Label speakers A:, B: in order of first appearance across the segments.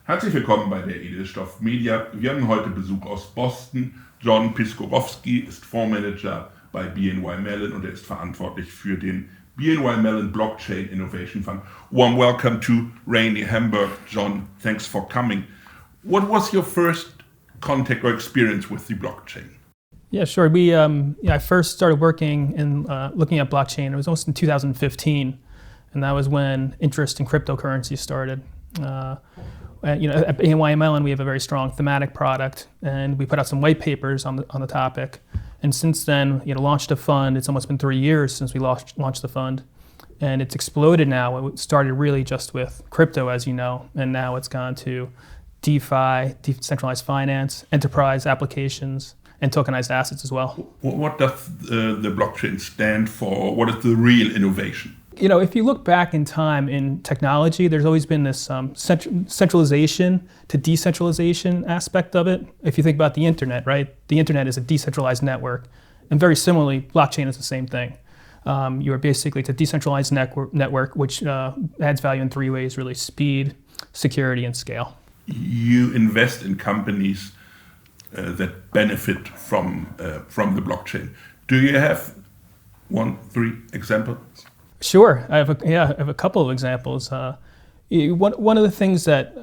A: Herzlich willkommen bei der Edelstoff Media. Wir haben heute Besuch aus Boston. Jon Piskorowski ist Fondsmanager bei BNY Mellon und er ist verantwortlich für den BNY Mellon Blockchain Innovation Fund. Warm welcome to rainy Hamburg. Jon, thanks for coming. What was your first contact or experience with the blockchain?
B: Yeah, sure. I first started working in looking at blockchain. It was almost in 2015, and that was when interest in cryptocurrency started. At BNY Mellon, we have a very strong thematic product, and we put out some white papers on the topic. And since then, launched a fund. It's almost been 3 years since we launched the fund, and it's exploded now. It started really just with crypto, as you know, and now it's gone to DeFi, decentralized finance, enterprise applications, and tokenized assets as well.
A: What does the blockchain stand for? What is the real innovation?
B: If you look back in time in technology, there's always been this centralization to decentralization aspect of it. If you think about the internet, right? The internet is a decentralized network. And very similarly, blockchain is the same thing. You are basically a decentralized network which adds value in 3 ways, really: speed, security, and scale.
A: You invest in companies that benefit from the blockchain. Do you have 3 examples?
B: Sure, I have a couple of examples. One of the things that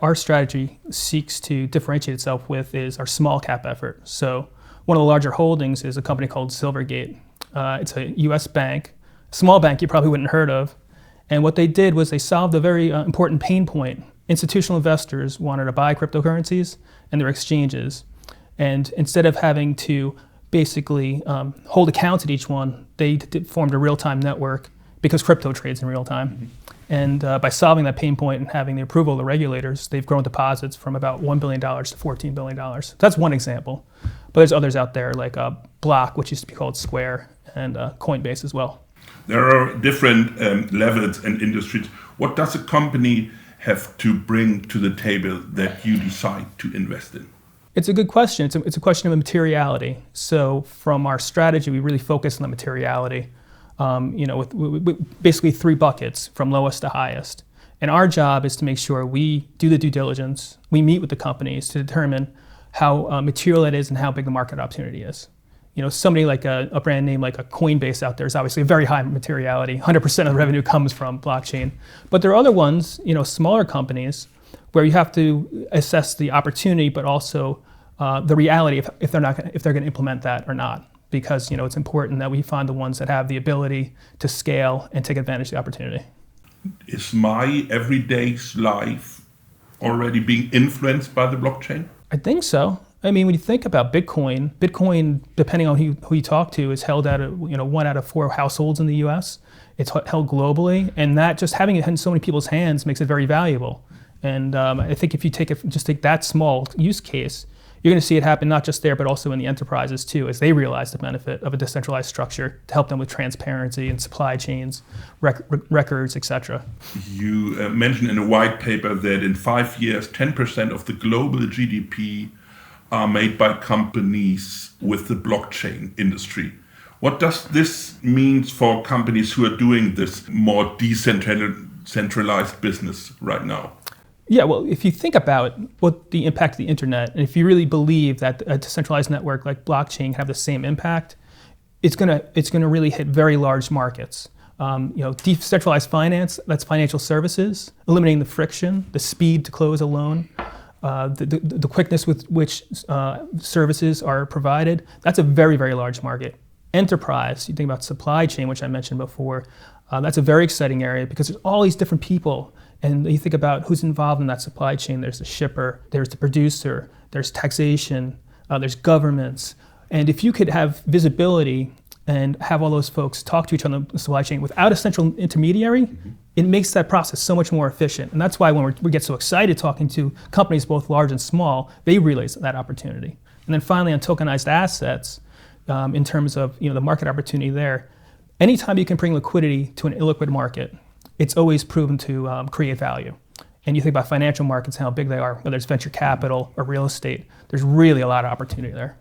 B: our strategy seeks to differentiate itself with is our small cap effort. So one of the larger holdings is a company called Silvergate. It's a U.S. bank, small bank you probably wouldn't have heard of. And what they did was they solved a very important pain point. Institutional investors wanted to buy cryptocurrencies and their exchanges. And instead of having to basically hold accounts at each one, they formed a real-time network because crypto trades in real time. Mm-hmm. And by solving that pain point and having the approval of the regulators, they've grown deposits from about $1 billion to $14 billion. So that's one example. But there's others out there like Block, which used to be called Square, and Coinbase as well.
A: There are different levels and industries. What does a company have to bring to the table that you decide to invest in?
B: It's a good question. It's a question of materiality. So from our strategy, we really focus on the materiality. With basically 3 buckets from lowest to highest. And our job is to make sure we do the due diligence, we meet with the companies to determine how material it is and how big the market opportunity is. Somebody like a brand name like a Coinbase out there is obviously a very high materiality. 100% of the revenue comes from blockchain. But there are other ones, smaller companies, where you have to assess the opportunity, but also the reality if they're going to implement that or not. Because it's important that we find the ones that have the ability to scale and take advantage of the opportunity.
A: Is my everyday life already being influenced by the blockchain?
B: I think so. I mean, when you think about Bitcoin, depending on who you talk to, is held at 1 out of 4 households in the U.S. It's held globally, and that just having it in so many people's hands makes it very valuable. And I think if you take that small use case, you're going to see it happen not just there, but also in the enterprises too, as they realize the benefit of a decentralized structure to help them with transparency and supply chains, records, etc.
A: You mentioned in a white paper that in 5 years, 10% of the global GDP are made by companies with the blockchain industry. What does this mean for companies who are doing this more decentralized business right now?
B: Yeah, well, if you think about what the impact of the internet, and if you really believe that a decentralized network like blockchain can have the same impact, it's gonna really hit very large markets. Decentralized finance, that's financial services, eliminating the friction, the speed to close a loan, the quickness with which services are provided. That's a very, very large market. Enterprise, you think about supply chain, which I mentioned before, that's a very exciting area because there's all these different people. And you think about who's involved in that supply chain. There's the shipper, there's the producer, there's taxation, there's governments. And if you could have visibility and have all those folks talk to each other in the supply chain without a central intermediary, it makes that process so much more efficient. And that's why when we get so excited talking to companies both large and small, they realize that opportunity. And then finally on tokenized assets, in terms of the market opportunity there, anytime you can bring liquidity to an illiquid market, it's always proven to create value. And you think about financial markets, how big they are, whether it's venture capital or real estate, there's really a lot of opportunity there.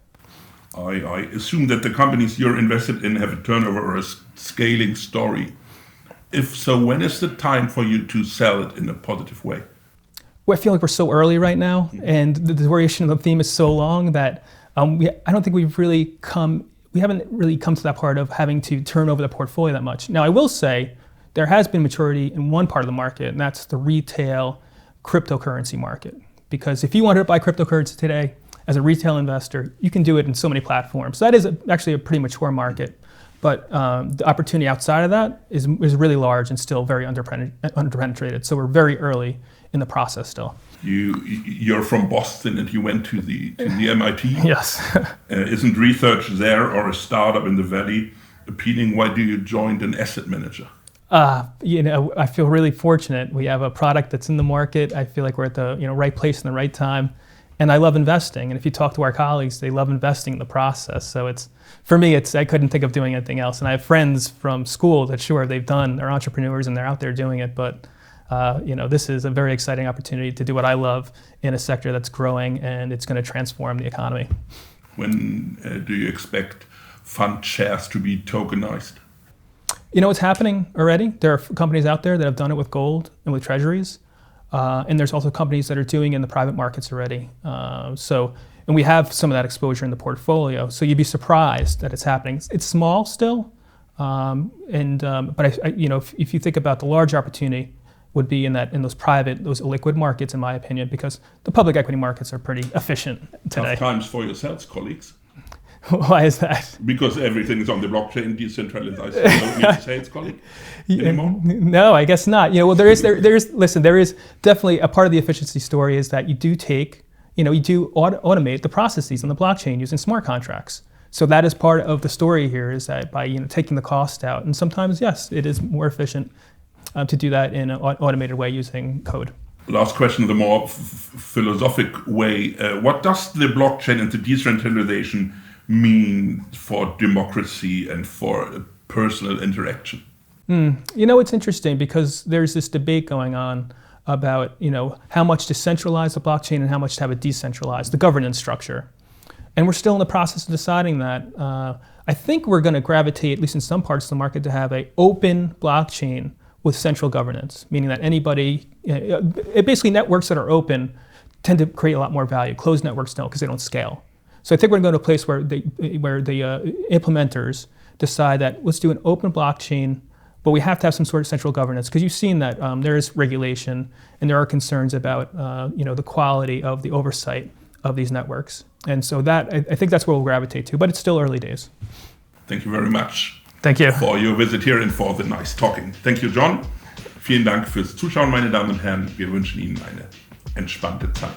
A: I assume that the companies you're invested in have a turnover or a scaling story. If so, when is the time for you to sell it in a positive way?
B: I feel like we're so early right now, and the duration of the theme is so long that I don't think we haven't really come to that part of having to turn over the portfolio that much. Now, I will say there has been maturity in one part of the market, and that's the retail cryptocurrency market. Because if you wanted to buy cryptocurrency today as a retail investor, you can do it in so many platforms. So that is actually a pretty mature market. But the opportunity outside of that is really large and still very underpenetrated. So we're very early in the process still.
A: You're from Boston and you went to the MIT.
B: Yes.
A: Isn't research there or a startup in the Valley appealing? Why do you join an asset manager?
B: I feel really fortunate. We have a product that's in the market. I feel like we're at the right place in the right time. And I love investing. And if you talk to our colleagues, they love investing in the process. So for me, I couldn't think of doing anything else. And I have friends from school that they're entrepreneurs and they're out there doing it. But this is a very exciting opportunity to do what I love in a sector that's growing and it's going to transform the economy.
A: When do you expect fund shares to be tokenized?
B: It's happening already. There are companies out there that have done it with gold and with treasuries. And there's also companies that are doing it in the private markets already. And we have some of that exposure in the portfolio. So you'd be surprised that it's happening. It's small still. But if you think about the large opportunity would be in those illiquid markets, in my opinion, because the public equity markets are pretty efficient today.
A: Tough times for yourselves, colleagues.
B: Why is that?
A: Because everything is on the blockchain, decentralized. You don't need to say it's colleague anymore?
B: No, I guess not. There is definitely a part of the efficiency story is that you do automate the processes on the blockchain using smart contracts. So that is part of the story here is that by taking the cost out, and sometimes, yes, it is more efficient to do that in an automated way using code.
A: Last question, the more philosophic way. What does the blockchain and the decentralization mean for democracy and for personal interaction?
B: It's interesting because there's this debate going on about how much to centralize the blockchain and how much to have it decentralized, the governance structure. And we're still in the process of deciding that. I think we're going to gravitate, at least in some parts of the market, to have an open blockchain with central governance, meaning that anybody, basically networks that are open tend to create a lot more value. Closed networks don't because they don't scale. So I think we're going to go to a place where the implementers decide that let's do an open blockchain, but we have to have some sort of central governance because you've seen that there is regulation and there are concerns about the quality of the oversight of these networks. And so I think that's where we'll gravitate to, but it's still early days.
A: Thank you very much.
B: Thank you.
A: For your visit here and for the nice talking. Thank you, Jon. Vielen Dank fürs Zuschauen, meine Damen und Herren. Wir wünschen Ihnen eine entspannte Zeit.